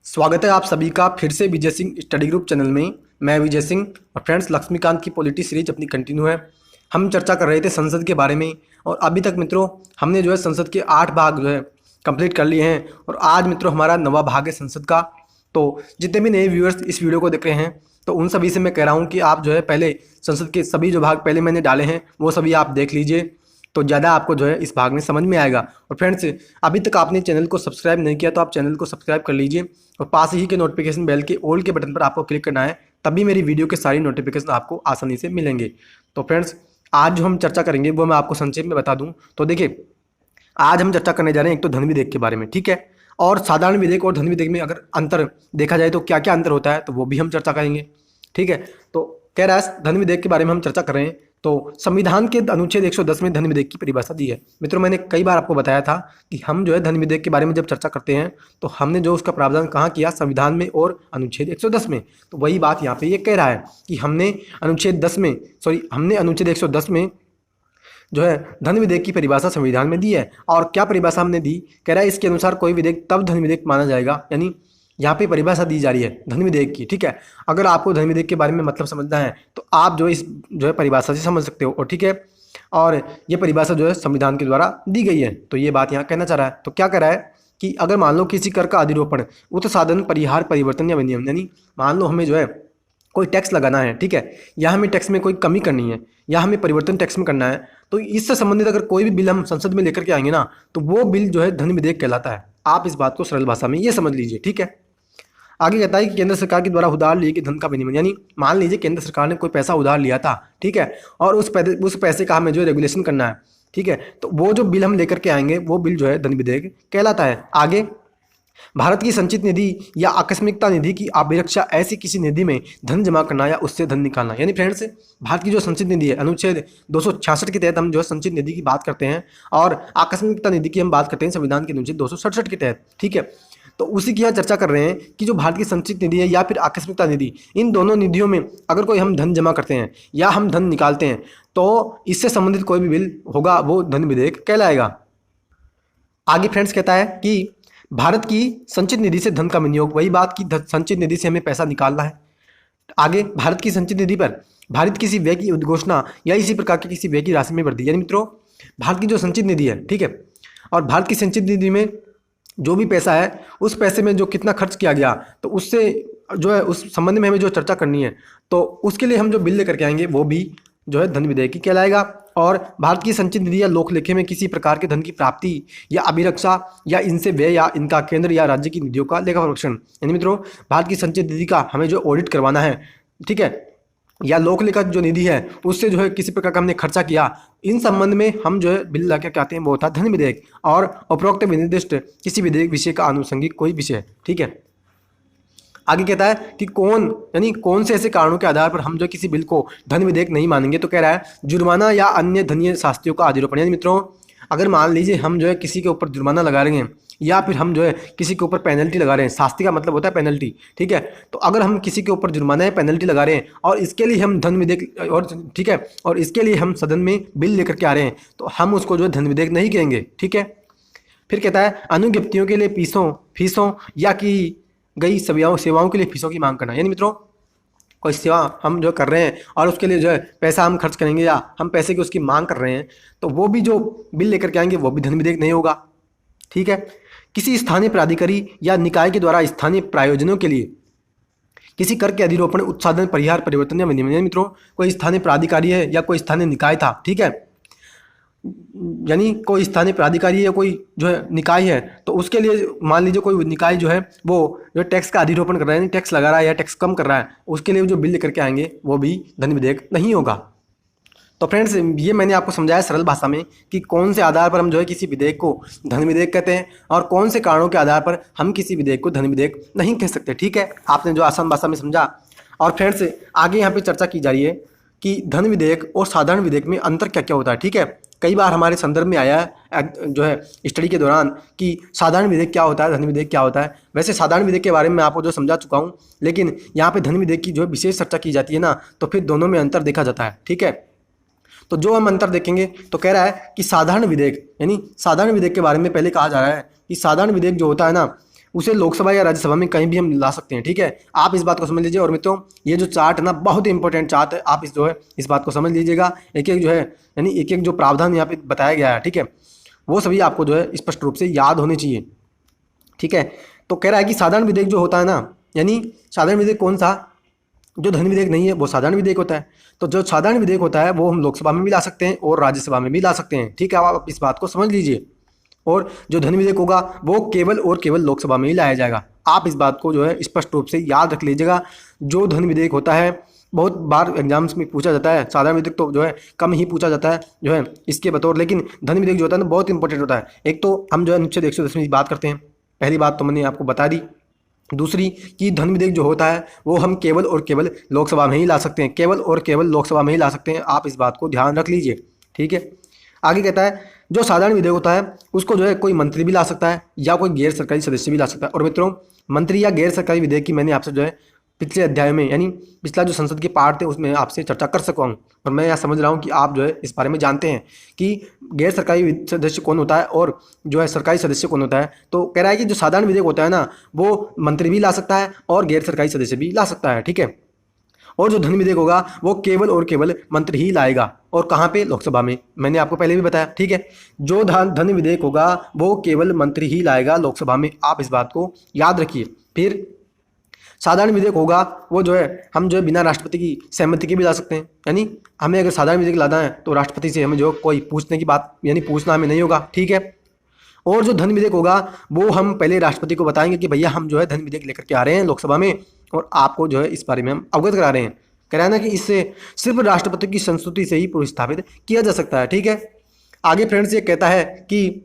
स्वागत है आप सभी का फिर से Vijay Singh study group channel में। मैं विजय सिंह और फ्रेंड्स लक्ष्मीकांत की पॉलिटी सीरीज अपनी कंटिन्यू है। हम चर्चा कर रहे थे संसद के बारे में और अभी तक मित्रों हमने जो है संसद के 8 भाग जो है कंप्लीट कर लिए हैं और आज मित्रों हमारा 9वां भाग है संसद का। तो जितने भी नए व्यूअर्स इस वीडियो को देख रहे हैं तो उन सभी से मैं कह रहा हूँ कि आप जो है पहले संसद के सभी जो भाग पहले मैंने डाले हैं वो सभी आप देख लीजिए, तो ज़्यादा आपको जो है इस भाग में समझ में आएगा। और फ्रेंड्स अभी तक आपने चैनल को सब्सक्राइब नहीं किया तो आप चैनल को सब्सक्राइब कर लीजिए और पास ही के नोटिफिकेशन बेल के ऑल के बटन पर आपको क्लिक करना है, तभी मेरी वीडियो के सारी नोटिफिकेशन आपको आसानी से मिलेंगे। तो फ्रेंड्स आज जो हम चर्चा करेंगे वो मैं आपको संक्षेप में बता दूँ। तो देखिए आज हम चर्चा करने जा रहे हैं एक तो धन विधेयक के बारे में, ठीक है, और साधारण विधेयक और धन विधेयक में अगर अंतर देखा जाए तो क्या क्या अंतर होता है तो वो भी हम चर्चा करेंगे, ठीक है। तो कह रहा है धन विधेयक के बारे में हम चर्चा कर रहे हैं। तो संविधान के अनुच्छेद 110 में धन विधेयक की परिभाषा दी है। मित्रों मैंने कई बार आपको बताया था कि हम जो है धन विधेयक के बारे में जब चर्चा करते हैं तो हमने जो उसका प्रावधान कहाँ किया, संविधान में और अनुच्छेद 110 में। तो वही बात यहाँ पे ये कह रहा है कि हमने अनुच्छेद 110 में जो है धन विधेयक की परिभाषा संविधान में दी है। और क्या परिभाषा हमने दी, कह रहा है इसके अनुसार कोई विधेयक तब धन विधेयक माना जाएगा, यानी यहाँ पे परिभाषा दी जा रही है धन विधेयक की, ठीक है। अगर आपको धन विधेयक के बारे में मतलब समझना है तो आप जो इस जो है परिभाषा से समझ सकते हो, और ठीक है, और ये परिभाषा जो है संविधान के द्वारा दी गई है। तो ये बात यहाँ कहना चाह रहा है। तो क्या कह रहा है कि अगर मान लो किसी कर का अधिरोपण उत्साधन परिहार परिवर्तन या विनियमन, यानी मान लो हमें जो है कोई टैक्स लगाना है, ठीक है, या हमें टैक्स में कोई कमी करनी है या हमें परिवर्तन टैक्स में करना है, तो इससे संबंधित अगर कोई भी बिल हम संसद में लेकर के आएंगे ना तो वो बिल जो है धन विधेयक कहलाता है। आप इस बात को सरल भाषा में ये समझ लीजिए, ठीक है। आगे कहता है कि केंद्र सरकार के द्वारा उधार लिए गए धन का विनिमय, यानी मान लीजिए केंद्र सरकार ने कोई पैसा उधार लिया था, ठीक है, और उस पैसे का हमें जो रेगुलेशन करना है, ठीक है, तो वो जो बिल हम लेकर के आएंगे वो बिल जो है धन विधेयक कहलाता है। आगे भारत की संचित निधि या आकस्मिकता निधि की अभिरक्षा ऐसी किसी निधि में धन जमा करना या उससे धन निकालना, यानी फ्रेंड्स भारत की जो संचित निधि है अनुच्छेद 266 के तहत हम जो है संचित निधि की बात करते हैं और आकस्मिकता निधि की हम बात करते हैं संविधान के अनुच्छेद 267 के तहत, ठीक है। तो उसी की यहाँ चर्चा कर रहे हैं कि जो भारत की संचित निधि है या फिर आकस्मिकता निधि, इन दोनों निधियों में अगर कोई हम धन जमा करते हैं या हम धन निकालते हैं तो इससे संबंधित कोई भी बिल होगा वो धन विधेयक कहलाएगा। आगे फ्रेंड्स कहता है कि भारत की संचित निधि से धन का विनियोग, वही बात की संचित निधि से हमें पैसा निकालना है। आगे भारत की संचित निधि पर भारत किसी व्यय की उद्घोषणा या इसी प्रकार के किसी व्यय की राशि में वृद्धि, यानी मित्रों भारत की जो संचित निधि है, ठीक है, और भारत की संचित निधि में जो भी पैसा है उस पैसे में जो कितना खर्च किया गया तो उससे जो है उस संबंध में हमें जो चर्चा करनी है तो उसके लिए हम जो बिल लेकर के आएंगे वो भी जो है धन विधेयक की कहलाएगा। और भारत की संचित निधि या लोक लेखे में किसी प्रकार के धन की प्राप्ति या अभिरक्षा या इनसे व्यय या इनका केंद्र या राज्य की निधियों का लेखा परीक्षण, यानी मित्रों भारत की संचित निधि का हमें जो ऑडिट करवाना है, ठीक है, या लोक लेखा जो निधि है उससे जो है किसी प्रकार का हमने खर्चा किया, इन संबंध में हम जो है बिल ला के आते हैं वो होता है धन विधेयक। और उपरोक्त विनिर्दिष्ट किसी विधेयक विषय का आनुषंगिक कोई विषय, ठीक है। आगे कहता है कि कौन से ऐसे कारणों के आधार पर हम जो किसी बिल को धन विधेयक नहीं मानेंगे, तो कह रहा है जुर्माना या अन्य धनीय शास्तियों का अधिरोपण, यानी मित्रों अगर मान लीजिए हम जो है किसी के ऊपर जुर्माना लगा रहे हैं या फिर हम जो है किसी के ऊपर पेनल्टी लगा रहे हैं, शास्ति का मतलब होता है पेनल्टी, ठीक है, तो अगर हम किसी के ऊपर जुर्माना या पेनल्टी लगा रहे हैं और इसके लिए हम धन विधेयक और ठीक है और इसके लिए हम सदन में बिल लेकर के आ रहे हैं तो हम उसको जो है धन विधेयक नहीं कहेंगे, ठीक है। फिर कहता है अनुज्ञप्तियों के लिए फीसों या की गई सेवाओं के लिए फीसों की मांग करना, यानी मित्रों कोई सेवा हम जो कर रहे हैं और उसके लिए जो है पैसा हम खर्च करेंगे या हम पैसे की उसकी मांग कर रहे हैं तो वो भी जो बिल लेकर के आएंगे वो भी धन विधेयक नहीं होगा, ठीक है। किसी स्थानीय प्राधिकारी या निकाय के द्वारा स्थानीय प्रायोजनों के लिए किसी कर के अधिरोपण उत्साधन परिहार परिवर्तन या विनियमन, यानी मित्रों कोई स्थानीय प्राधिकारी है या कोई स्थानीय निकाय था, ठीक है, यानी कोई स्थानीय प्राधिकारी या कोई जो है निकाय है तो उसके लिए मान लीजिए कोई निकाय जो है वो जो टैक्स का अधिरोपण कर रहा है, यानी टैक्स लगा रहा है या टैक्स कम कर रहा है, उसके लिए जो बिल लेकर के आएंगे वो भी धन विधेयक नहीं होगा। तो फ्रेंड्स ये मैंने आपको समझाया सरल भाषा में कि कौन से आधार पर हम जो है किसी विधेयक को धन विधेयक कहते हैं और कौन से कारणों के आधार पर हम किसी विधेयक को धन विधेयक नहीं कह सकते, ठीक है, आपने जो आसान भाषा में समझा। और फ्रेंड्स आगे यहाँ पे चर्चा की जा रही है कि धन विधेयक और साधारण विधेयक में अंतर क्या क्या होता है, ठीक है। कई बार हमारे संदर्भ में आया है जो है स्टडी के दौरान कि साधारण विधेयक क्या होता है, धन विधेयक क्या होता है। वैसे साधारण विधेयक के बारे में मैं आपको जो समझा चुका हूँ, लेकिन यहाँ पे धन विधेयक की जो विशेष चर्चा की जाती है ना तो फिर दोनों में अंतर देखा जाता है, ठीक है। तो जो हम अंतर देखेंगे तो कह रहा है कि साधारण विधेयक, यानी साधारण विधेयक के बारे में पहले कहा जा रहा है कि साधारण विधेयक जो होता है ना उसे लोकसभा या राज्यसभा में कहीं भी हम ला सकते हैं। ठीक है, आप इस बात को समझ लीजिए। और मित्रों, ये जो चार्ट है ना, बहुत ही इंपॉर्टेंट चार्ट है, आप इस बात को समझ लीजिएगा। एक एक जो है, यानी एक एक जो प्रावधान यहाँ पे बताया गया है, ठीक है, वो सभी आपको जो है स्पष्ट रूप से याद होने चाहिए। ठीक है, तो कह रहा है कि साधारण विधेयक जो होता है ना, यानी साधारण विधेयक कौन सा, जो धन विधेयक नहीं है वो साधारण विधेयक होता है। तो जो साधारण विधेयक होता है वो हम लोकसभा में भी ला सकते हैं और राज्यसभा में भी ला सकते हैं। ठीक है, आप इस बात को समझ लीजिए। और जो धन विधेयक होगा वो केवल और केवल लोकसभा में ही लाया जाएगा। आप इस बात को जो है स्पष्ट रूप से याद रख लीजिएगा। जो धन विधेयक होता है, बहुत बार एग्जाम्स में पूछा जाता है, साधारण विधेयक तो जो है कम ही पूछा जाता है जो है इसके बतौर, लेकिन धन विधेयक जो होता है ना, बहुत इंपॉर्टेंट होता है। एक तो हम जो है अनुच्छेद 110 की बात करते हैं, पहली बात तो मैंने आपको बता दी। दूसरी कि धन विधेयक जो होता है वो हम केवल और केवल लोकसभा में ही ला सकते हैं, केवल और केवल लोकसभा में ही ला सकते हैं। आप इस बात को ध्यान रख लीजिए। ठीक है, आगे कहता है जो साधारण विधेयक होता है उसको जो है कोई मंत्री भी ला सकता है या कोई गैर सरकारी सदस्य भी ला सकता है। और मित्रों, मंत्री या गैर सरकारी विधेयक की मैंने आपसे जो है पिछले अध्याय में, यानी पिछला जो संसद के पार्ट थे उसमें आपसे चर्चा कर सका हूँ। और मैं यह समझ रहा हूँ कि आप जो है इस बारे में जानते हैं कि गैर सरकारी सदस्य कौन होता है और जो है सरकारी सदस्य कौन होता है। तो कह रहा है कि जो साधारण विधेयक होता है ना, वो मंत्री भी ला सकता है और गैर सरकारी सदस्य भी ला सकता है। ठीक है, और जो धन विधेयक होगा वो केवल और केवल मंत्री ही लाएगा। और कहाँ पे? लोकसभा में। मैंने आपको पहले भी बताया। ठीक है, जो धन विधेयक होगा वो केवल मंत्री ही लाएगा लोकसभा में। आप इस बात को याद रखिए। फिर साधारण विधेयक होगा वो जो है हम जो है बिना राष्ट्रपति की सहमति के भी ला सकते हैं। यानी हमें अगर साधारण विधेयक लाना है तो राष्ट्रपति से हमें जो कोई पूछने की बात, यानी पूछना हमें नहीं होगा। ठीक है, और जो धन विधेयक होगा वो हम पहले राष्ट्रपति को बताएंगे कि भैया हम जो है धन विधेयक लेकर के आ रहे हैं लोकसभा में और आपको जो है इस बारे में हम अवगत करा रहे हैं। कह रहा है ना कि इससे सिर्फ राष्ट्रपति की संस्तुति से ही पुरस्कृत किया जा सकता है। ठीक है, आगे फ्रेंड्स ये कहता है कि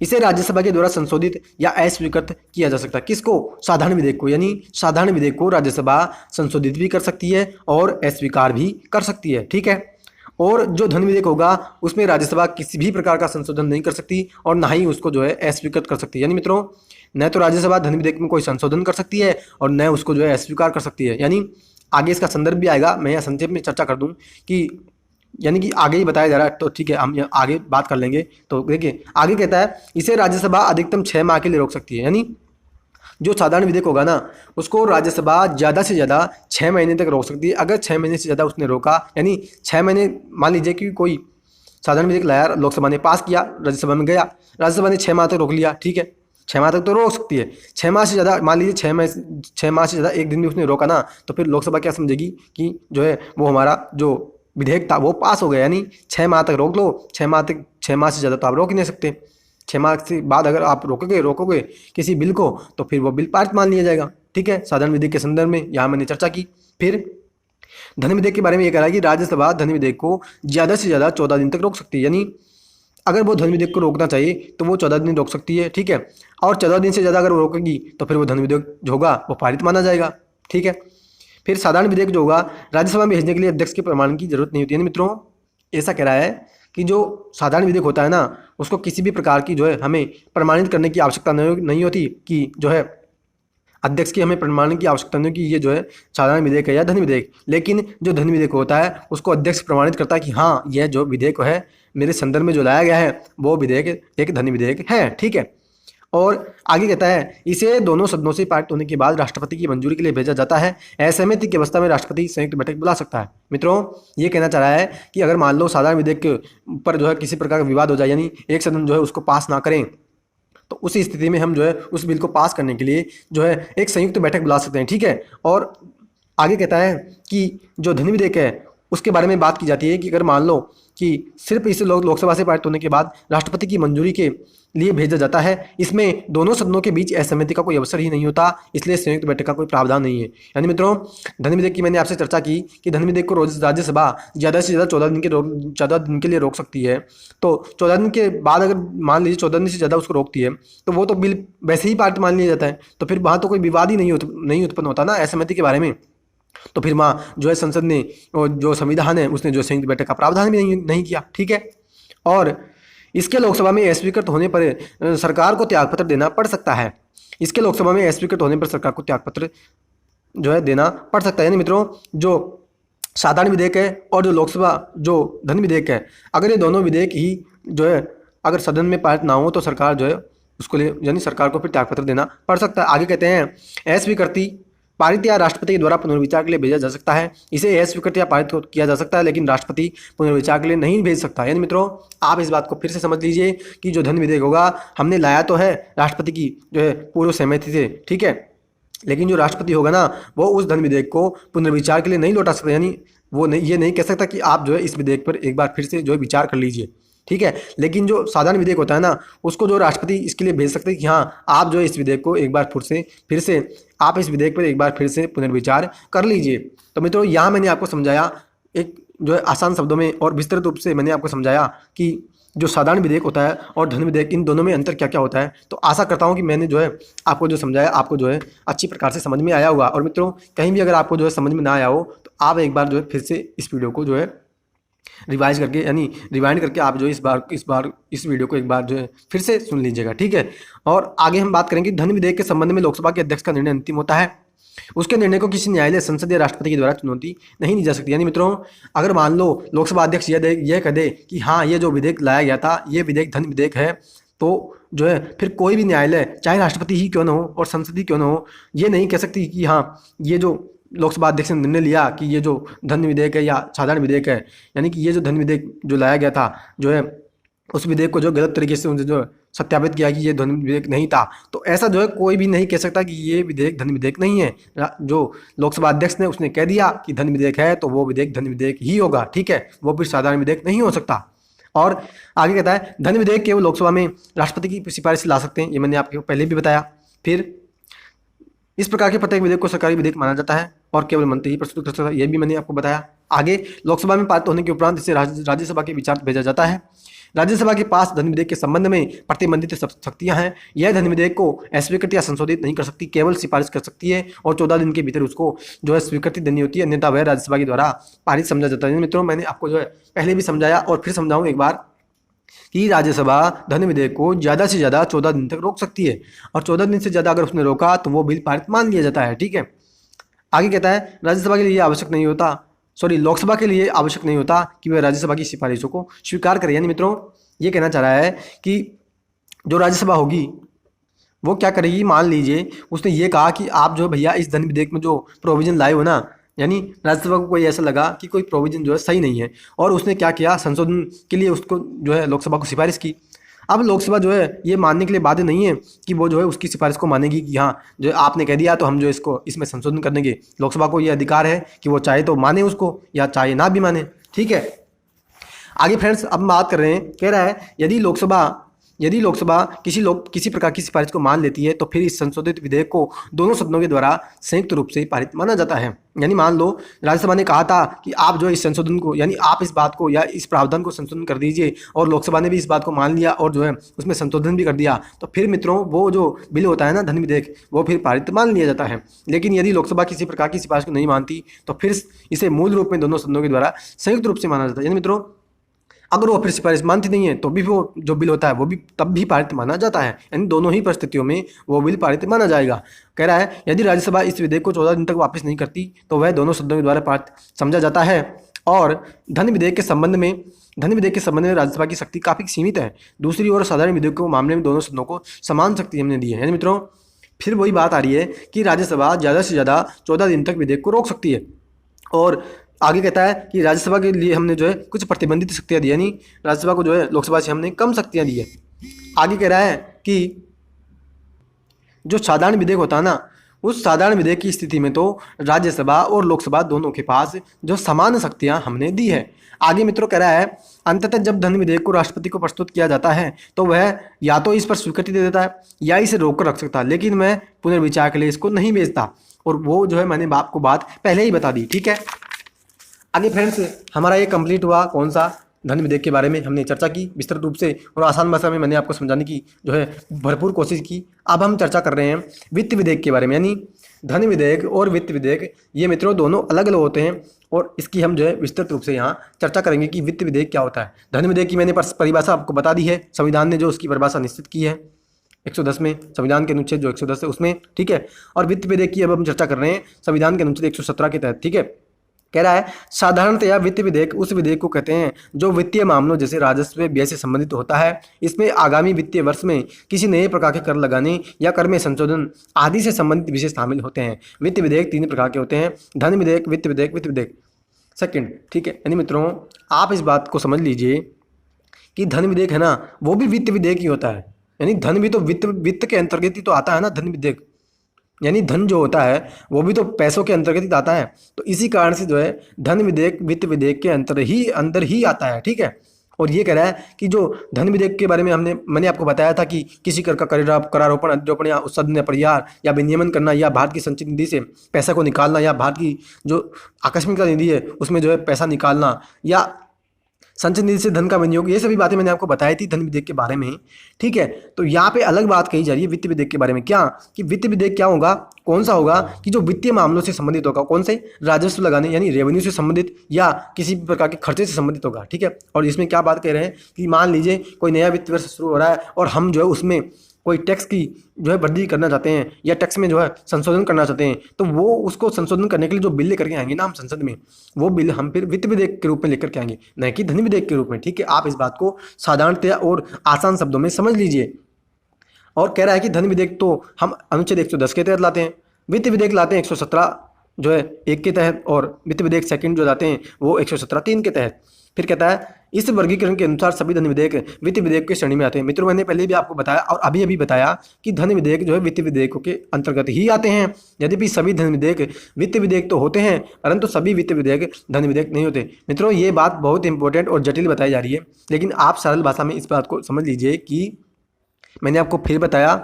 इसे राज्यसभा के द्वारा संशोधित या अस्वीकृत किया जा सकता है। किसको? साधारण विधेयक को। यानी साधारण विधेयक को राज्यसभा संशोधित भी कर सकती है और अस्वीकार भी कर सकती है। ठीक है, और जो धन विधेयक होगा उसमें राज्यसभा किसी भी प्रकार का संशोधन नहीं कर सकती और ना ही उसको जो है अस्वीकृत कर सकती है। यानी मित्रों, न तो राज्यसभा धन विधेयक में कोई संशोधन कर सकती है और न उसको जो है अस्वीकार कर सकती है। यानी आगे इसका संदर्भ भी आएगा, मैं यहाँ संक्षेप में चर्चा कर दूं कि यानी कि आगे ही बताया जा रहा है। तो ठीक है, हम आगे बात कर लेंगे। तो देखिए आगे कहता है इसे राज्यसभा अधिकतम 6 माह के लिए रोक सकती है। यानी जो साधारण विधेयक होगा ना उसको राज्यसभा ज़्यादा से ज़्यादा 6 महीने तक रोक सकती है। अगर 6 महीने से ज़्यादा उसने रोका, यानी 6 महीने, मान लीजिए कि कोई साधारण विधेयक लाया, लोकसभा ने पास किया, राज्यसभा में गया, राज्यसभा ने 6 माह तक रोक लिया। ठीक है, 6 माह तक तो रोक सकती है। 6 माह से ज़्यादा, मान लीजिए 6 माह से ज़्यादा एक दिन भी उसने रोका ना, तो फिर लोकसभा क्या समझेगी कि जो है वो हमारा जो विधेयक था वो पास हो गया। यानी 6 माह तक रोक लो, 6 माह से ज़्यादा तो आप रोक ही नहीं सकते। 6 माह के बाद अगर आप रोकोगे किसी बिल को तो फिर वो बिल पारित मान लिया जाएगा। ठीक है, साधारण विधेयक के संदर्भ में यहाँ मैंने चर्चा की। फिर धन विधेयक के बारे में ये कह रहा है कि राज्यसभा धन विधेयक को ज़्यादा से ज़्यादा 14 दिन तक रोक सकती है। यानी अगर वो धन विधेयक को रोकना चाहिए तो वो 14 दिन रोक सकती है। ठीक है, और 14 दिन से ज़्यादा अगर वो रोकेगी तो फिर वो धन विधेयक जो होगा वो पारित माना जाएगा। ठीक है, फिर साधारण विधेयक जो होगा राज्यसभा में भेजने के लिए अध्यक्ष के प्रमाण की जरूरत नहीं होती है। मित्रों, ऐसा कह रहा है कि जो साधारण विधेयक होता है ना उसको किसी भी प्रकार की जो है हमें प्रमाणित करने की आवश्यकता नहीं होती कि जो है अध्यक्ष की हमें प्रमाणन की आवश्यकता नहीं कि ये जो है साधारण विधेयक है या धन विधेयक। लेकिन जो धन विधेयक होता है उसको अध्यक्ष प्रमाणित करता है कि हाँ यह जो विधेयक है मेरे संदर्भ में जो लाया गया है वो विधेयक एक धन विधेयक है। ठीक है, और आगे कहता है इसे दोनों सदनों से पारित होने के बाद राष्ट्रपति की मंजूरी के लिए भेजा जाता है। असहमति की अवस्था में राष्ट्रपति संयुक्त बैठक बुला सकता है। मित्रों, ये कहना चाह रहा है कि अगर मान लो साधारण विधेयक पर जो है किसी प्रकार का विवाद हो जाए, यानी एक सदन जो है उसको पास ना करें, तो उस स्थिति में हम जो है उस बिल को पास करने के लिए जो है एक संयुक्त बैठक बुला सकते हैं। ठीक है, और आगे कहता है कि जो धन विधेयक है उसके बारे में बात की जाती है कि अगर मान लो कि सिर्फ इसे लोकसभा से पारित होने के बाद राष्ट्रपति की मंजूरी के लिए भेजा जाता है, इसमें दोनों सदनों के बीच असहमति का कोई अवसर ही नहीं होता, इसलिए संयुक्त बैठक का कोई प्रावधान नहीं है। यानी मित्रों, धन विधेयक की मैंने आपसे चर्चा की कि धन विधेयक को राज्यसभा ज़्यादा से ज़्यादा 14 दिन के लिए रोक सकती है। तो 14 दिन के बाद अगर मान लीजिए 14 दिन से ज़्यादा उसको रोकती है तो वो तो बिल वैसे ही पारित मान लिया जाता है। तो फिर वहाँ तो कोई विवाद ही नहीं उत्पन्न होता ना असहमति के बारे में। तो फिर वहाँ जो है संसद ने जो संविधान है उसने जो संयुक्त बैठक का प्रावधान भी नहीं किया। ठीक है, और इसके लोकसभा में अस्वीकृत होने पर सरकार को त्यागपत्र देना पड़ सकता है। इसके लोकसभा में अस्वीकृत होने पर सरकार को त्यागपत्र जो है देना पड़ सकता है। यानी मित्रों, जो साधारण विधेयक है और जो लोकसभा जो धन विधेयक है, अगर ये दोनों विधेयक ही जो है अगर सदन में पारित ना हो तो सरकार जो है उसको लिए यानी सरकार को फिर त्यागपत्र देना पड़ सकता है। आगे कहते हैं अस्वीकृति पारित या राष्ट्रपति के द्वारा पुनर्विचार के लिए भेजा जा सकता है। इसे अस्वीकृत या पारित किया जा सकता है, लेकिन राष्ट्रपति पुनर्विचार के लिए नहीं भेज सकता। यानी मित्रों आप इस बात को फिर से समझ लीजिए कि जो धन विधेयक होगा हमने लाया तो है राष्ट्रपति की जो है पूर्व सहमति से, ठीक है, लेकिन जो राष्ट्रपति होगा ना वो उस धन विधेयक को पुनर्विचार के लिए नहीं लौटा सकता। यानी वो नहीं, ये नहीं कह सकता कि आप जो है इस विधेयक पर एक बार फिर से जो है विचार कर लीजिए, ठीक है। लेकिन जो साधारण विधेयक होता है ना उसको जो राष्ट्रपति इसके लिए भेज सकते हैं कि हाँ आप जो है इस विधेयक को एक बार फिर से आप इस विधेयक पर एक बार फिर से पुनर्विचार कर लीजिए। तो मित्रों यहाँ मैंने आपको समझाया एक जो है आसान शब्दों में और विस्तृत रूप से मैंने आपको समझाया कि जो साधारण विधेयक होता है और धन विधेयक इन दोनों में अंतर क्या क्या होता है। तो आशा करता हूँ कि मैंने जो है आपको जो समझाया आपको जो है अच्छी प्रकार से समझ में आया होगा। और मित्रों कहीं भी अगर आपको जो है समझ में ना आया हो तो आप एक बार जो है फिर से इस वीडियो को जो है रिवाइज करके यानी रिवाइंड करके आप जो इस वीडियो को एक बार जो है फिर से सुन लीजिएगा, ठीक है। और आगे हम बात करेंगे धन विधेयक के संबंध में लोकसभा के अध्यक्ष का निर्णय अंतिम होता है। उसके निर्णय को किसी न्यायालय, संसद या राष्ट्रपति के द्वारा चुनौती नहीं दी जा सकती। यानी मित्रों अगर मान लो लोकसभा अध्यक्ष यह कह दे कि हाँ ये जो विधेयक लाया गया था ये विधेयक धन विधेयक है, तो जो है फिर कोई भी न्यायालय चाहे राष्ट्रपति ही क्यों ना हो और संसद ही क्यों ना हो ये नहीं कह सकती कि हाँ ये जो लोकसभा अध्यक्ष ने निर्णय लिया कि ये जो धन विधेयक है या साधारण विधेयक है, यानी कि ये जो धन विधेयक जो लाया गया था जो है उस विधेयक को जो गलत तरीके से उनसे जो सत्यापित किया कि ये धन विधेयक नहीं था, तो ऐसा जो है कोई भी नहीं कह सकता कि ये विधेयक धन विधेयक नहीं है। जो लोकसभा अध्यक्ष ने उसने कह दिया कि धन विधेयक है तो वो विधेयक धन विधेयक ही होगा, ठीक है, वो फिर साधारण विधेयक नहीं हो सकता। और आगे कहता है धन विधेयक केवल लोकसभा में राष्ट्रपति की सिफारिश से ला सकते हैं, ये मैंने आपको पहले भी बताया। फिर इस प्रकार के प्रत्येक विधेयक को सरकारी विधेयक माना जाता है और केवल मंत्री ही प्रस्तुत कर सकता है, यह भी मैंने आपको बताया। आगे लोकसभा में पारित होने के उपरांत इसे राज्यसभा के विचार भेजा जाता है। राज्यसभा के पास धन विधेयक के संबंध में प्रतिबंधित शक्तियां हैं। यह धन विधेयक को अस्वीकृत या संशोधित नहीं कर सकती, केवल सिफारिश कर सकती है और 14 दिन के भीतर उसको जो है स्वीकृति देनी होती है, अन्यथा वह राज्यसभा के द्वारा पारित समझा जाता है। मित्रों मैंने आपको जो है पहले भी समझाया और फिर समझाऊं एक बार कि राज्यसभा धन विधेयक को ज़्यादा से ज़्यादा 14 दिन तक रोक सकती है और 14 दिन से ज़्यादा अगर उसने रोका तो वो बिल पारित मान लिया जाता है, ठीक है। आगे कहता है राज्यसभा के लिए आवश्यक नहीं होता, लोकसभा के लिए आवश्यक नहीं होता कि वह राज्यसभा की सिफारिशों को स्वीकार करे। यानी मित्रों ये कहना चाह रहा है कि जो राज्यसभा होगी वो क्या करेगी, मान लीजिए उसने ये कहा कि आप जो भैया इस धन विधेयक में जो प्रोविजन लाए हो ना, यानी राज्यसभा को कोई ऐसा लगा कि कोई प्रोविजन जो है सही नहीं है और उसने क्या किया संशोधन के लिए उसको जो है लोकसभा को सिफारिश की। अब लोकसभा जो है ये मानने के लिए बाध्य नहीं है कि वो जो है उसकी सिफारिश को मानेगी कि हाँ जो आपने कह दिया तो हम जो इसमें संशोधन कर देंगे। लोकसभा को ये अधिकार है कि वो चाहे तो माने उसको या चाहे ना भी माने, ठीक है। आगे फ्रेंड्स अब बात कर रहे हैं, कह रहा है यदि लोकसभा किसी प्रकार की सिफारिश को मान लेती है तो फिर इस संशोधित विधेयक को दोनों सदनों के द्वारा संयुक्त रूप से पारित माना जाता है। यानी मान लो राज्यसभा ने कहा था कि आप जो इस संशोधन को यानी आप इस बात को या इस प्रावधान को संशोधन कर दीजिए और लोकसभा ने भी इस बात को मान लिया और जो है उसमें संशोधन भी कर दिया, तो फिर मित्रों वो जो बिल होता है ना धन विधेयक वो फिर पारित मान लिया जाता है। लेकिन यदि लोकसभा किसी प्रकार की सिफारिश को नहीं मानती तो फिर इसे मूल रूप में दोनों सदनों के द्वारा संयुक्त रूप से माना जाता है। यानी मित्रों अगर वो फिर सिफारिश मानती नहीं है तो भी वो जो बिल होता है वो भी तब भी पारित माना जाता है। यानी दोनों ही परिस्थितियों में वो बिल पारित माना जाएगा। कह रहा है यदि राज्यसभा इस विधेयक को 14 दिन तक वापस नहीं करती तो वह दोनों सदनों के द्वारा पारित समझा जाता है। और धन विधेयक के संबंध में राज्यसभा की शक्ति काफ़ी सीमित है। दूसरी ओर साधारण विधेयकों के मामले में दोनों सदनों को समान शक्ति हमने दी है। यानी मित्रों फिर वही बात आ रही है कि राज्यसभा ज़्यादा से ज़्यादा 14 दिन तक विधेयक को रोक सकती है। और आगे कहता है कि राज्यसभा के लिए हमने जो है कुछ प्रतिबंधित शक्तियाँ दी, यानी राज्यसभा को जो है लोकसभा से हमने कम शक्तियाँ दी है। आगे कह रहा है कि जो साधारण विधेयक होता है ना उस साधारण विधेयक की स्थिति में तो राज्यसभा और लोकसभा दोनों के पास जो समान शक्तियाँ हमने दी है। आगे मित्रों कह रहा है अंततः जब धन विधेयक को राष्ट्रपति को प्रस्तुत किया जाता है तो वह या तो इस पर स्वीकृति दे देता है या इसे रोक कर रख सकता है, लेकिन वह पुनर्विचार के लिए इसको नहीं भेजता। और वो जो है मैंने आपको बात पहले ही बता दी, ठीक है। आगे फ्रेंड्स हमारा ये कंप्लीट हुआ कौन सा धन विधेयक के बारे में हमने चर्चा की विस्तृत रूप से और आसान भाषा में मैंने आपको समझाने की जो है भरपूर कोशिश की। अब हम चर्चा कर रहे हैं वित्त विधेयक के बारे में। यानी धन विधेयक और वित्त विधेयक ये मित्रों दोनों अलग अलग होते हैं और इसकी हम जो है विस्तृत रूप से यहाँ चर्चा करेंगे कि वित्त विधेयक क्या होता है। धन विधेयक की मैंने परिभाषा आपको बता दी है, संविधान ने जो उसकी परिभाषा निश्चित की है 110 में, संविधान के अनुच्छेद जो 110 है उसमें, ठीक है। और वित्त विधेयक की अब हम चर्चा कर रहे हैं संविधान के अनुच्छेद 117 के तहत, ठीक है। कह रहा है साधारणतया वित्त विधेयक उस विधेयक को कहते हैं जो वित्तीय मामलों जैसे राजस्व व्यय से संबंधित होता है। इसमें आगामी वित्तीय वर्ष में किसी नए प्रकार के कर लगाने या कर में संशोधन आदि से संबंधित विषय शामिल होते हैं। वित्त विधेयक 3 प्रकार के होते हैं, धन विधेयक, वित्त विधेयक, वित्त विधेयक सेकंड। ठीक है, यानी मित्रों आप इस बात को समझ लीजिए कि धन विधेयक है ना, वो भी वित्त विधेयक ही होता है। यानी धन भी तो वित्त के अंतर्गत ही तो आता है ना धन विधेयक, यानी धन जो होता है वो भी तो पैसों के अंतर्गत ही आता है। तो इसी कारण से जो है धन विधेयक वित्त विधेयक के अंदर ही आता है। ठीक है, और ये कह रहा है कि जो धन विधेयक के बारे में मैंने आपको बताया था कि किसी कर का करारोपण, अध्यारोपण या उत्सर्जन या परिहार या विनियमन करना या भारत की संचित निधि से पैसा को निकालना या भारत की जो आकस्मिक निधि है उसमें जो है पैसा निकालना या संचित निधि से धन का विनियोग, ये सभी बातें मैंने आपको बताई थी धन विधेयक के बारे में। ठीक है, तो यहाँ पे अलग बात कही जा रही है वित्त विधेयक के बारे में। क्या कि वित्त विधेयक क्या होगा, कौन सा होगा कि जो वित्तीय मामलों से संबंधित होगा। कौन से? राजस्व लगाने यानी रेवेन्यू से संबंधित या किसी भी प्रकार के खर्चे से संबंधित होगा। ठीक है, और इसमें क्या बात कह रहे हैं कि मान लीजिए कोई नया वित्त वर्ष शुरू हो रहा है और हम जो है उसमें कोई टैक्स की जो है वृद्धि करना चाहते हैं या टैक्स में जो है संशोधन करना चाहते हैं, तो वो उसको संशोधन करने के लिए जो बिल लेकर के आएंगे ना हम संसद में, वो बिल हम फिर वित्त विधेयक के रूप में लेकर के आएंगे, न कि धन विधेयक के रूप में। ठीक है, आप इस बात को साधारणतया और आसान शब्दों में समझ लीजिए। और कह रहा है कि धन विधेयक तो हम अनुच्छेद 110 के तहत लाते हैं, वित्त विधेयक लाते हैं 117 जो है 1 के तहत, और वित्त विधेयक सेकंड जो लाते हैं वो 117 3 के तहत। फिर कहता है इस वर्गीकरण के अनुसार सभी धन विधेयक वित्त विधेयक की श्रेणी में आते हैं। मित्रों मैंने पहले भी आपको बताया और अभी बताया कि धन विधेयक जो है वित्त विधेयकों के अंतर्गत ही आते हैं। यद्यपि सभी धन विधेयक वित्त विधेयक तो होते हैं परंतु सभी वित्त विधेयक धन विधेयक नहीं होते। मित्रों ये बात बहुत इंपॉर्टेंट और जटिल बताई जा रही है, लेकिन आप सरल भाषा में इस बात को समझ लीजिए कि मैंने आपको फिर बताया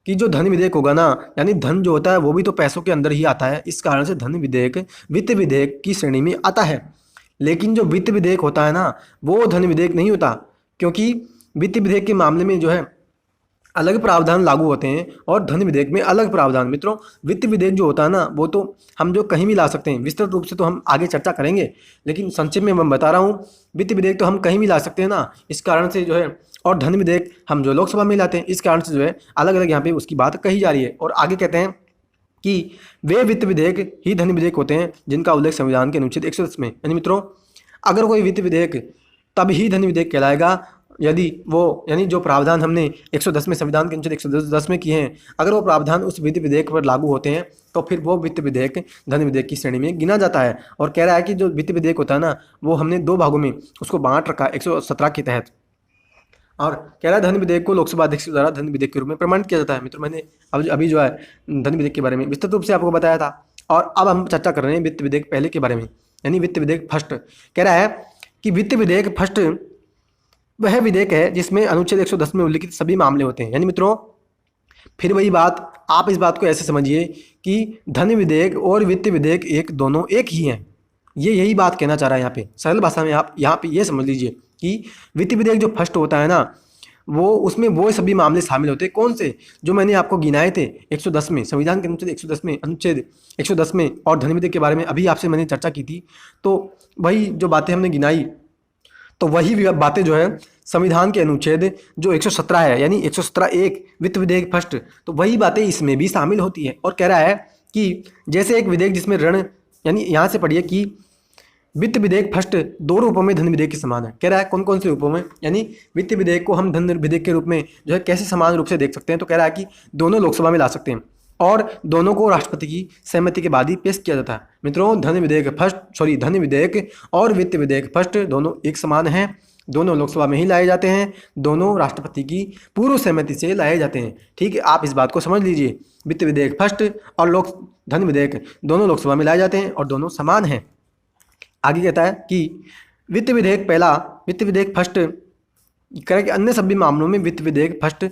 कि जो धन विधेयक होगा ना, यानी धन जो होता है वो भी तो पैसों के अंदर ही आता है। इस कारण से धन विधेयक वित्त विधेयक की श्रेणी में आता है। लेकिन जो वित्त विधेयक होता है ना वो धन विधेयक नहीं होता, क्योंकि वित्त विधेयक के मामले में जो है अलग प्रावधान लागू होते हैं और धन विधेयक में अलग प्रावधान। मित्रों वित्त विधेयक जो होता है ना वो तो हम जो कहीं भी ला सकते हैं, विस्तृत रूप से तो हम आगे चर्चा करेंगे, लेकिन संक्षेप में मैं बता रहा हूँ वित्त विधेयक तो हम कहीं भी ला सकते हैं ना। इस कारण से जो है, और धन विधेयक हम जो लोकसभा में लाते हैं, इस कारण से जो है अलग अलग यहाँ पे उसकी बात कही जा रही है। और आगे कहते हैं कि वे वित्त विधेयक ही धन विधेयक होते हैं जिनका उल्लेख संविधान के अनुच्छेद 110 में। यानी मित्रों अगर कोई वित्त विधेयक तब ही धन विधेयक कहलाएगा यदि वो, यानी जो प्रावधान हमने 110 में संविधान के अनुच्छेद 110 में किए हैं, अगर वो प्रावधान उस वित्त विधेयक पर लागू होते हैं तो फिर वो वित्त विधेयक धन विधेयक की श्रेणी में गिना जाता है। और कह रहा है कि जो वित्त विधेयक होता है ना वो हमने 2 भागों में उसको बांट रखा 117 के तहत। और कह रहा है धन विधेयक को लोकसभा अध्यक्ष द्वारा धन विधेयक के रूप में प्रमाणित किया जाता है। मित्रों मैंने अभी जो है धन विधेयक के बारे में विस्तृत रूप से आपको बताया था। और अब हम चर्चा कर रहे हैं वित्त विधेयक पहले के बारे में, यानी वित्त विधेयक फर्स्ट। कह रहा है कि वित्त विधेयक फर्स्ट वह विधेयक है जिसमें अनुच्छेद 110 में उल्लिखित सभी मामले होते हैं। यानी मित्रों फिर वही बात, आप इस बात को ऐसे समझिए कि धन विधेयक और वित्त विधेयक दोनों एक ही हैं। यही बात कहना चाह रहा है यहाँ पे सरल भाषा में। आप यहाँ पे ये समझ लीजिए कि वित्त विधेयक जो फर्स्ट होता है ना वो उसमें वो सभी मामले शामिल होते हैं। कौन से? जो मैंने आपको गिनाए थे 110 में, संविधान के अनुच्छेद 110 में, अनुच्छेद 110 में, और धन विधेयक के बारे में अभी आपसे मैंने चर्चा की थी। तो वही जो बातें हमने गिनाई तो वही बातें जो है संविधान के अनुच्छेद जो 117 है, यानी 117(1) वित्त विधेयक फर्स्ट, तो वही बातें इसमें भी शामिल होती है। और कह रहा है कि जैसे एक विधेयक जिसमें ऋण, यानी यहाँ से पढ़िए कि वित्त विधेयक फर्स्ट 2 रूपों में धन विधेयक के समान है। कह रहा है कौन कौन से रूपों में, यानी वित्त विधेयक को हम धन विधेयक के रूप में जो है कैसे समान रूप से देख सकते हैं। तो कह रहा है कि दोनों लोकसभा में ला सकते हैं और दोनों को राष्ट्रपति की सहमति के बाद ही पेश किया जाता है। मित्रों धन विधेयक और वित्त विधेयक फर्स्ट दोनों एक समान हैं, दोनों लोकसभा में ही लाए जाते हैं, दोनों राष्ट्रपति की पूर्व सहमति से लाए जाते हैं। ठीक है, आप इस बात को समझ लीजिए, वित्त विधेयक फर्स्ट और धन विधेयक दोनों लोकसभा में लाए जाते हैं और दोनों समान हैं। आगे कहता है कि वित्त विधेयक फर्स्ट करें कि अन्य सभी मामलों में वित्त विधेयक फर्स्ट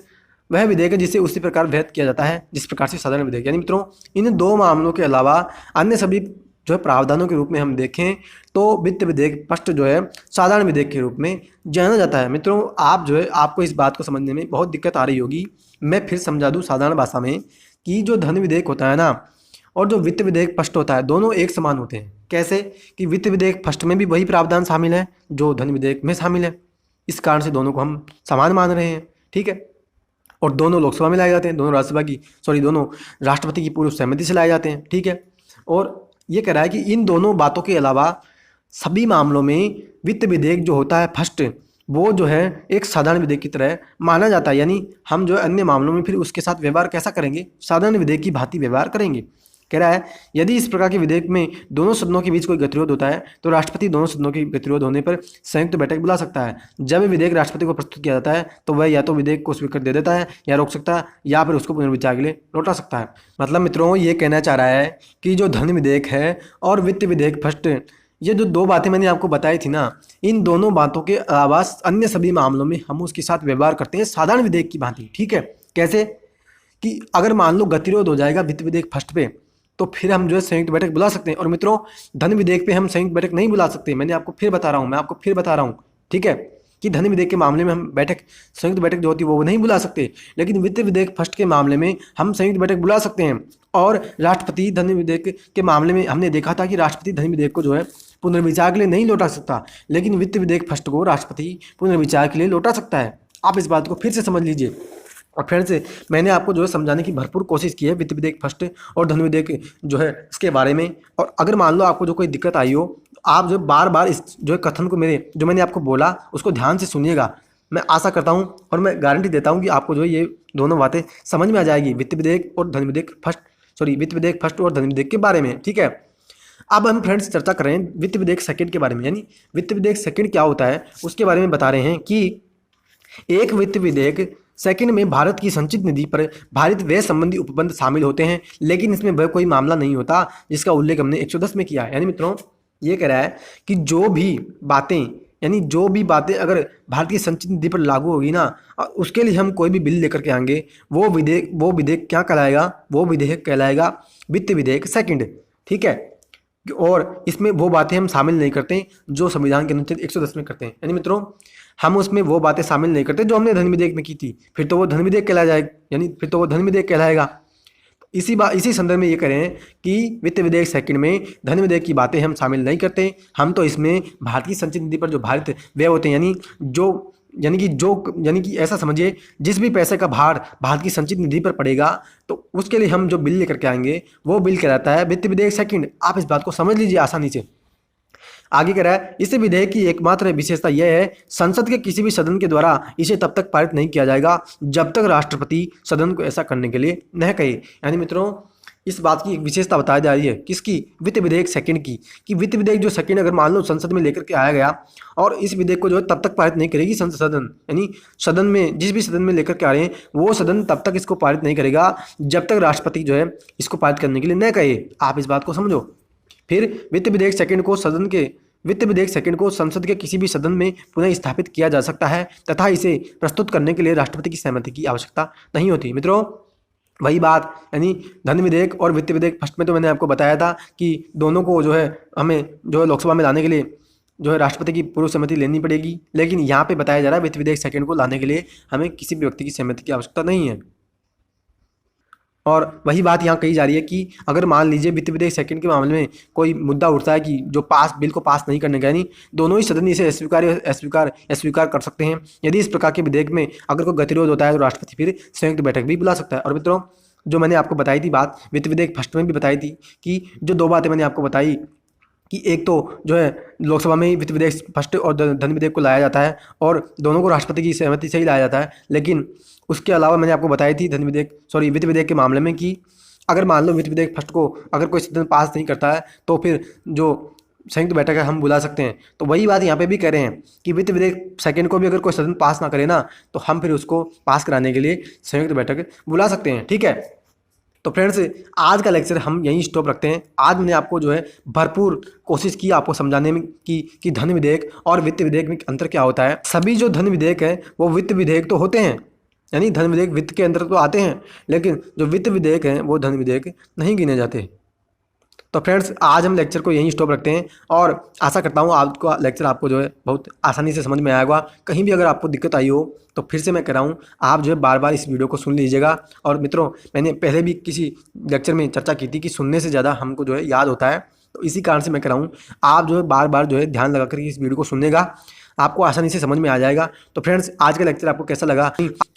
वह विधेयक है जिसे उसी प्रकार व्यक्त किया जाता है जिस प्रकार से साधारण विधेयक। यानी मित्रों इन 2 मामलों के अलावा अन्य सभी जो है प्रावधानों के रूप में हम देखें तो वित्त विधेयक फर्स्ट जो है साधारण विधेयक के रूप में जाना जाता है। मित्रों आप जो है आपको इस बात को समझने में बहुत दिक्कत आ रही होगी, मैं फिर समझा दूँ साधारण भाषा में कि जो धन विधेयक होता है ना और जो वित्त विधेयक फर्स्ट होता है दोनों एक समान होते हैं। कैसे? कि वित्त विधेयक फर्स्ट में भी वही प्रावधान शामिल है जो धन विधेयक में शामिल है, इस कारण से दोनों को हम समान मान रहे हैं। ठीक है, और दोनों लोकसभा में लाए जाते हैं, दोनों राष्ट्रपति की पूर्व सहमति से लाए जाते हैं। ठीक है, और ये कह रहा है कि इन दोनों बातों के अलावा सभी मामलों में वित्त विधेयक जो होता है फर्स्ट, वो जो है एक साधारण विधेयक की तरह माना जाता है। यानी हम जो है अन्य मामलों में फिर उसके साथ व्यवहार कैसा करेंगे, साधारण विधेयक की भांति व्यवहार करेंगे। कह रहा है यदि इस प्रकार के विधेयक में दोनों सदनों के बीच कोई गतिरोध होता है तो राष्ट्रपति दोनों सदनों के गतिरोध होने पर संयुक्त बैठक बुला सकता है। जब विधेयक राष्ट्रपति को प्रस्तुत किया जाता है तो वह या तो विधेयक को स्वीकृति दे देता है या रोक सकता है या फिर उसको पुनर्विचार के लिए लौटा सकता है। मतलब मित्रों ये कहना चाह रहा है कि जो धन विधेयक है और वित्त विधेयक फर्स्ट, ये जो दो बातें मैंने आपको बताई थी ना, इन दोनों बातों के अलावा अन्य सभी मामलों में हम उसके साथ व्यवहार करते हैं साधारण विधेयक की भांति। ठीक है, कैसे कि अगर मान लो गतिरोध हो जाएगा वित्त विधेयक फर्स्ट पे तो फिर हम जो है संयुक्त बैठक बुला सकते हैं। और मित्रों धन विधेयक पे हम संयुक्त बैठक नहीं बुला सकते, मैंने आपको फिर बता रहा हूँ, मैं आपको फिर बता रहा हूँ। ठीक है, कि धन विधेयक के मामले में हम संयुक्त बैठक जो होती है वो नहीं बुला सकते, लेकिन वित्त विधेयक फर्स्ट के मामले में हम संयुक्त बैठक बुला सकते हैं। और राष्ट्रपति धन विधेयक के मामले में हमने देखा था कि राष्ट्रपति धन विधेयक को जो है पुनर्विचार के लिए नहीं लौटा सकता, लेकिन वित्त विधेयक फर्स्ट को राष्ट्रपति पुनर्विचार के लिए लौटा सकता है। आप इस बात को फिर से समझ लीजिए। और फिर से मैंने आपको जो है समझाने की भरपूर कोशिश की है वित्त विधेयक फर्स्ट और धन विधेयक जो है इसके बारे में। और अगर मान लो आपको जो कोई दिक्कत आई हो तो आप जो बार बार इस जो है कथन को मेरे जो मैंने आपको बोला उसको ध्यान से सुनिएगा। मैं आशा करता हूँ और मैं गारंटी देता हूँ कि आपको जो है ये दोनों बातें समझ में आ जाएगी, वित्त विधेयक और धन विधेयक वित्त विधेयक फर्स्ट और धन विधेयक के बारे में। ठीक है, अब हम फ्रेंड्स चर्चा कर रहे हैं वित्त विधेयक सेकंड के बारे में। यानी वित्त विधेयक सेकंड क्या होता है उसके बारे में बता रहे हैं कि एक वित्त विधेयक सेकंड में भारत की संचित निधि पर भारित व्यय संबंधी उपबंध शामिल होते हैं, लेकिन इसमें वह कोई मामला नहीं होता जिसका उल्लेख हमने 110 में किया है। यानी मित्रों ये कह रहा है कि जो भी बातें अगर भारत की संचित निधि पर लागू होगी ना, उसके लिए हम कोई भी बिल लेकर के आएंगे वो विधेयक क्या कहलाएगा, वो विधेयक कहलाएगा वित्त विधेयक सेकंड। ठीक है, और इसमें वो बातें हम शामिल नहीं करते जो संविधान के अनुच्छेद 110 में करते हैं। यानी मित्रों हम उसमें वो बातें शामिल नहीं करते जो हमने धन विधेयक में की थी, फिर तो वो धन विधेयक कहलाएगा। इसी संदर्भ में ये कह रहे हैं कि वित्त विधेयक सेकंड में धन विधेयक की बातें हम शामिल नहीं करते, हम तो इसमें भारतीय संचित निधि पर जो भारित व्यय होते हैं यानी कि ऐसा समझिए जिस भी पैसे का भार भारत की संचित निधि पर पड़ेगा तो उसके लिए हम जो बिल लेकर के आएंगे वो बिल कहलाता है वित्त विधेयक सेकंड। आप इस बात को समझ लीजिए आसानी से। आगे कह रहा है इस विधेयक की एकमात्र विशेषता यह है संसद के किसी भी सदन के द्वारा इसे तब तक पारित नहीं किया जाएगा जब तक राष्ट्रपति सदन को ऐसा करने के लिए न कहे। यानी मित्रों इस बात की एक विशेषता बताई जा रही है किसकी, वित्त विधेयक सेकंड की, कि वित्त विधेयक जो सेकंड अगर मान लो संसद में लेकर के आया गया और इस विधेयक को जो है तब तक पारित नहीं करेगी सदन, यानी सदन में जिस भी सदन में लेकर के आ रहे हैं वो सदन तब तक इसको पारित नहीं करेगा जब तक राष्ट्रपति जो है इसको पारित करने के लिए न कहे। आप इस बात को समझो। फिर वित्त विधेयक सेकंड को संसद के किसी भी सदन में पुनः स्थापित किया जा सकता है तथा इसे प्रस्तुत करने के लिए राष्ट्रपति की सहमति की आवश्यकता नहीं होती। मित्रों वही बात, यानी धन विधेयक और वित्त विधेयक फर्स्ट में तो मैंने आपको बताया था कि दोनों को जो है हमें जो है लोकसभा में लाने के लिए जो है राष्ट्रपति की पूर्व सहमति लेनी पड़ेगी, लेकिन यहाँ पे बताया जा रहा है वित्त विधेयक सेकंड को लाने के लिए हमें किसी भी व्यक्ति की सहमति की आवश्यकता नहीं है। और वही बात यहाँ कही जा रही है कि अगर मान लीजिए वित्त विधेयक सेकंड के मामले में कोई मुद्दा उठता है कि जो बिल को पास नहीं करने का, यानी दोनों ही सदन इसे अस्वीकार कर सकते हैं। यदि इस प्रकार के विधेयक में अगर कोई गतिरोध होता है तो राष्ट्रपति फिर संयुक्त बैठक भी बुला सकता है। और मित्रों जो मैंने आपको बताई थी बात वित्त विधेयक फर्स्ट में भी बताई थी कि जो दो बातें मैंने आपको बताई कि एक तो जो है लोकसभा में ही वित्त विधेयक फर्स्ट और धन विधेयक को लाया जाता है और दोनों को राष्ट्रपति की सहमति से ही लाया जाता है, लेकिन उसके अलावा मैंने आपको बताई थी वित्त विधेयक के मामले में कि अगर मान लो वित्त विधेयक फर्स्ट को अगर कोई सदन पास नहीं करता है तो फिर जो संयुक्त बैठक है हम बुला सकते हैं। तो वही बात यहाँ पे भी कह रहे हैं कि वित्त विधेयक सेकंड को भी अगर कोई सदन पास ना करे ना तो हम फिर उसको पास कराने के लिए संयुक्त बैठक बुला सकते हैं। ठीक है, तो फ्रेंड्स आज का लेक्चर हम यहीं स्टॉप रखते हैं। आज मैंने आपको जो है भरपूर कोशिश की आपको समझाने में कि धन विधेयक और वित्त विधेयक में अंतर क्या होता है। सभी जो धन विधेयक है वो वित्त विधेयक तो होते हैं, यानी धन विधेयक वित्त के अंदर तो आते हैं, लेकिन जो वित्त विधेयक हैं वो धन विधेयक नहीं गिने जाते। तो फ्रेंड्स आज हम लेक्चर को यहीं स्टॉप रखते हैं और आशा करता हूँ आपका लेक्चर आपको जो है बहुत आसानी से समझ में आएगा। कहीं भी अगर आपको दिक्कत आई हो तो फिर से मैं कह रहा हूँ आप जो है बार बार इस वीडियो को सुन लीजिएगा। और मित्रों मैंने पहले भी किसी लेक्चर में चर्चा की थी कि सुनने से ज़्यादा हमको जो है याद होता है, तो इसी कारण से मैं कह रहा हूँ आप जो है बार बार जो है ध्यान लगा कर इस वीडियो को सुनिएगा, आपको आसानी से समझ में आ जाएगा। तो फ्रेंड्स आज का लेक्चर आपको कैसा लगा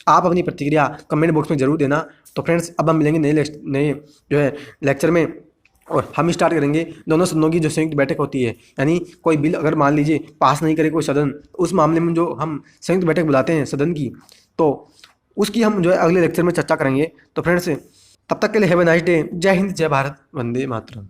आप अपनी प्रतिक्रिया कमेंट बॉक्स में जरूर देना। तो फ्रेंड्स अब हम मिलेंगे नए जो है लेक्चर में और हम स्टार्ट करेंगे दोनों सदनों की जो संयुक्त बैठक होती है, यानी कोई बिल अगर मान लीजिए पास नहीं करे कोई सदन, उस मामले में जो हम संयुक्त बैठक बुलाते हैं सदन की, तो उसकी हम जो है अगले लेक्चर में चर्चा करेंगे। तो फ्रेंड्स, तब तक के लिए हैव अ नाइस डे। जय हिंद, जय भारत, वंदे मातरम।